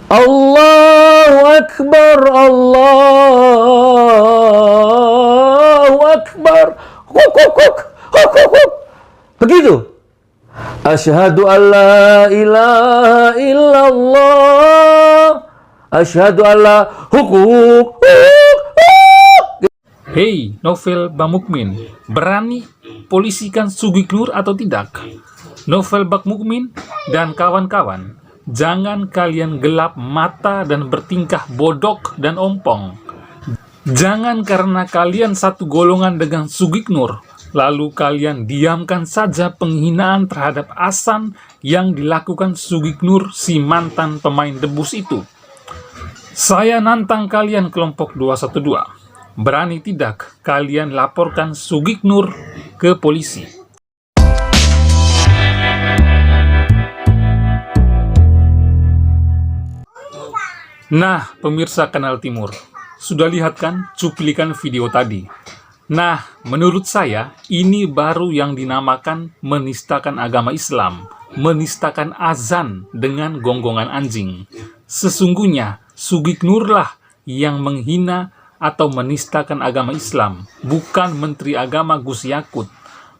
Allahu Akbar, Allahu Akbar. Huk, huk, huk, huk, huk, huk. Begitu. Asyhadu an la ilaha illallah. Asyhadu an la huk, huk, huk, huk. Hei, Novel Bamukmin, berani polisikan Sugiknur atau tidak? Novel Bamukmin dan kawan-kawan, jangan kalian gelap mata dan bertingkah bodok dan ompong. Jangan karena kalian satu golongan dengan Sugiknur, lalu kalian diamkan saja penghinaan terhadap Ahsan yang dilakukan Sugiknur, si mantan pemain debus itu. Saya nantang kalian kelompok 212. Berani tidak kalian laporkan Sugiknur ke polisi? Nah, pemirsa Kanal Timur, sudah lihat kan cuplikan video tadi? Nah, menurut saya, ini baru yang dinamakan menistakan agama Islam, menistakan azan dengan gonggongan anjing. Sesungguhnya, Sugiknur lah yang menghina atau menistakan agama Islam, bukan Menteri Agama Gus Yakut.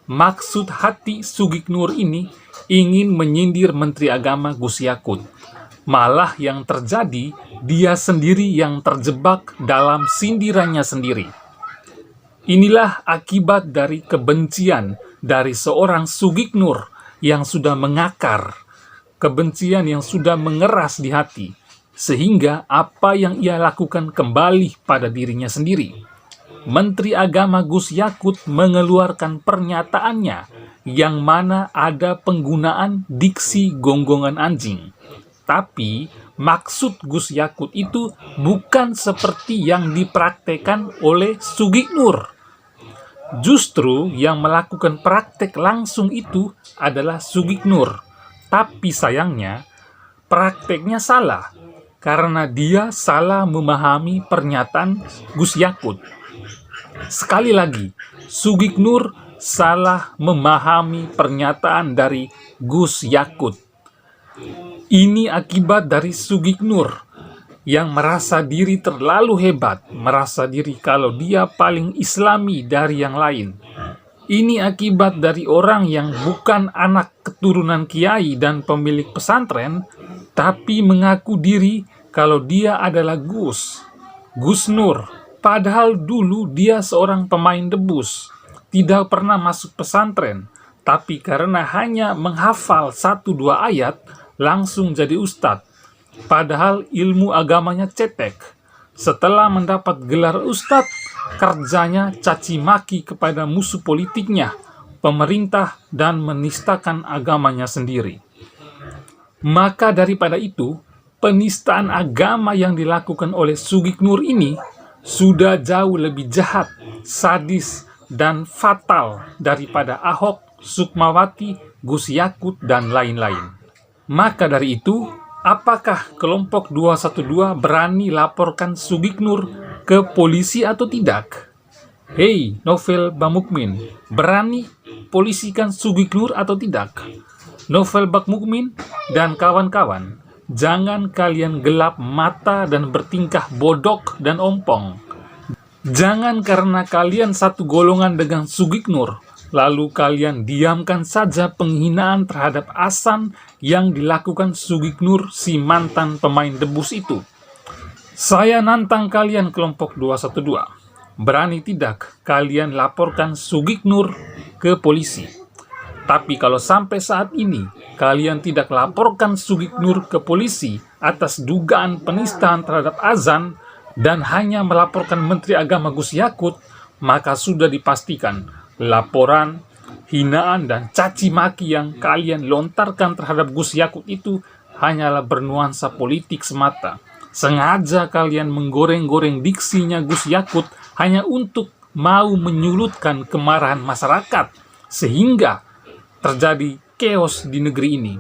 Maksud hati Sugiknur ini ingin menyindir Menteri Agama Gus Yakut. Malah yang terjadi, dia sendiri yang terjebak dalam sindirannya sendiri. Inilah akibat dari kebencian dari seorang Sugiknur yang sudah mengakar, kebencian yang sudah mengeras di hati, sehingga apa yang ia lakukan kembali pada dirinya sendiri. Menteri Agama Gus Yakut mengeluarkan pernyataannya yang mana ada penggunaan diksi gonggongan anjing. Tapi maksud Gus Yakut itu bukan seperti yang dipraktekkan oleh Sugiknur. Justru yang melakukan praktek langsung itu adalah Sugiknur. Tapi sayangnya prakteknya salah, karena dia salah memahami pernyataan Gus Yakut. Sekali lagi, Sugiknur salah memahami pernyataan dari Gus Yakut. Ini akibat dari Sugiknur yang merasa diri terlalu hebat, merasa diri kalau dia paling islami dari yang lain. Ini akibat dari orang yang bukan anak keturunan kiai dan pemilik pesantren, tapi mengaku diri kalau dia adalah Gus Nur. Padahal dulu dia seorang pemain debus, tidak pernah masuk pesantren, tapi karena hanya menghafal 1-2 ayat, langsung jadi ustadz. Padahal ilmu agamanya cetek. Setelah mendapat gelar ustadz, kerjanya caci maki kepada musuh politiknya, pemerintah, dan menistakan agamanya sendiri. Maka daripada itu, penistaan agama yang dilakukan oleh Sugiknur ini sudah jauh lebih jahat, sadis, dan fatal daripada Ahok, Sukmawati, Gus Yakut, dan lain-lain. Maka dari itu, apakah kelompok 212 berani laporkan Sugiknur ke polisi atau tidak? Hei, Novel Bamukmin, berani polisikan Sugiknur atau tidak? Novel Bamukmin dan kawan-kawan, jangan kalian gelap mata dan bertingkah bodok dan ompong. Jangan karena kalian satu golongan dengan Sugiknur, lalu kalian diamkan saja penghinaan terhadap Ahsan yang dilakukan Sugiknur, si mantan pemain debus itu. Saya nantang kalian kelompok 212. Berani tidak kalian laporkan Sugiknur ke polisi? Tapi kalau sampai saat ini kalian tidak laporkan Sugiknur ke polisi atas dugaan penistaan terhadap azan dan hanya melaporkan Menteri Agama Gus Yakut, maka sudah dipastikan laporan, hinaan, dan caci maki yang kalian lontarkan terhadap Gus Yakut itu hanyalah bernuansa politik semata. Sengaja kalian menggoreng-goreng diksinya Gus Yakut hanya untuk mau menyulutkan kemarahan masyarakat, sehingga terjadi chaos di negeri ini.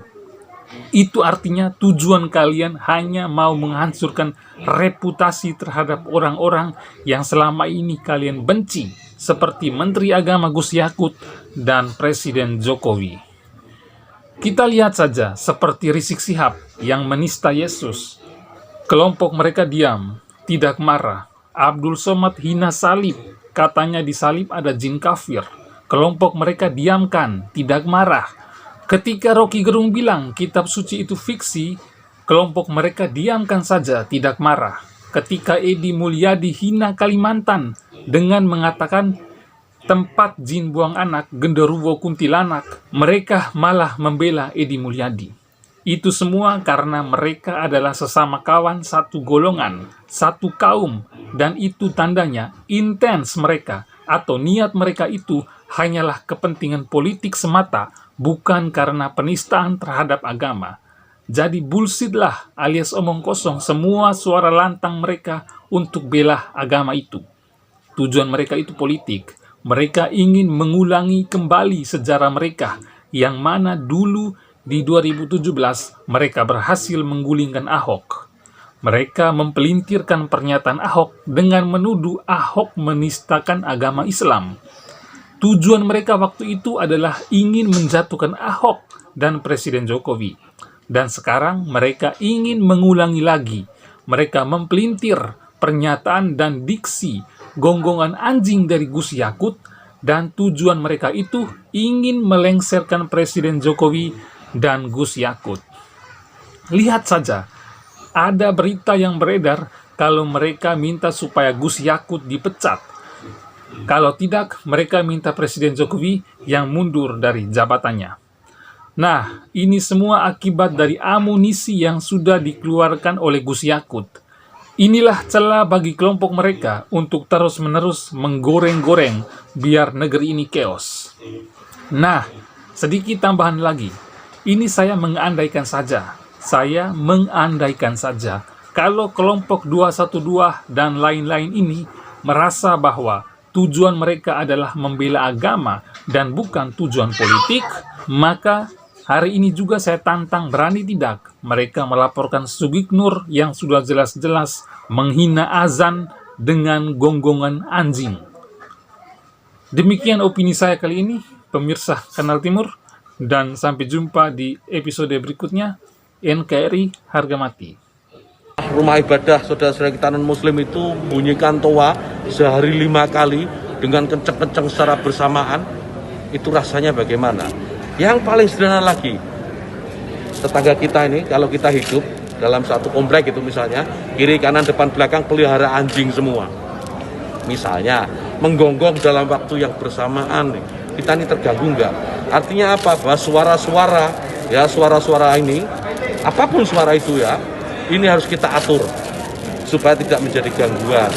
Itu artinya tujuan kalian hanya mau menghancurkan reputasi terhadap orang-orang yang selama ini kalian benci, seperti Menteri Agama Gus Yakut dan Presiden Jokowi. Kita lihat saja seperti Rizik Syihab yang menista Yesus. Kelompok mereka diam, tidak marah. Abdul Somad hina salib, katanya di salib ada jin kafir. Kelompok mereka diamkan, tidak marah. Ketika Rocky Gerung bilang kitab suci itu fiksi, kelompok mereka diamkan saja, tidak marah. Ketika Edi Mulyadi hina Kalimantan dengan mengatakan tempat jin buang anak, genderuwo kuntilanak, mereka malah membela Edi Mulyadi. Itu semua karena mereka adalah sesama kawan satu golongan, satu kaum, dan itu tandanya intens mereka atau niat mereka itu hanyalah kepentingan politik semata, bukan karena penistaan terhadap agama. Jadi bullshit lah alias omong kosong semua suara lantang mereka untuk bela agama itu. Tujuan mereka itu politik. Mereka ingin mengulangi kembali sejarah mereka yang mana dulu di 2017 mereka berhasil menggulingkan Ahok. Mereka mempelintirkan pernyataan Ahok dengan menuduh Ahok menistakan agama Islam. Tujuan mereka waktu itu adalah ingin menjatuhkan Ahok dan Presiden Jokowi. Dan sekarang mereka ingin mengulangi lagi. Mereka mempelintir pernyataan dan diksi gonggongan anjing dari Gus Yakut, dan tujuan mereka itu ingin melengsarkan Presiden Jokowi dan Gus Yakut. Lihat saja, ada berita yang beredar kalau mereka minta supaya Gus Yakut dipecat. Kalau tidak, mereka minta Presiden Jokowi yang mundur dari jabatannya. Nah, ini semua akibat dari amunisi yang sudah dikeluarkan oleh Gus Yakut. Inilah celah bagi kelompok mereka untuk terus-menerus menggoreng-goreng biar negeri ini chaos. Nah, sedikit tambahan lagi. Ini saya mengandaikan saja. Kalau kelompok 212 dan lain-lain ini merasa bahwa tujuan mereka adalah membela agama dan bukan tujuan politik, maka hari ini juga saya tantang berani tidak mereka melaporkan Sugiknur yang sudah jelas-jelas menghina azan dengan gonggongan anjing. Demikian opini saya kali ini, pemirsa Kanal Timur, dan sampai jumpa di episode berikutnya. NKRI harga mati. Rumah ibadah saudara-saudara kita non-muslim itu bunyikan toa sehari 5 kali dengan kenceng-kenceng secara bersamaan, itu rasanya bagaimana? Yang paling sederhana lagi, tetangga kita ini kalau kita hidup dalam satu komplek itu misalnya, kiri kanan depan belakang pelihara anjing semua, misalnya menggonggong dalam waktu yang bersamaan, kita ini terganggu nggak? Artinya apa? Bahwa suara-suara ini, apapun suara itu ya, ini harus kita atur supaya tidak menjadi gangguan.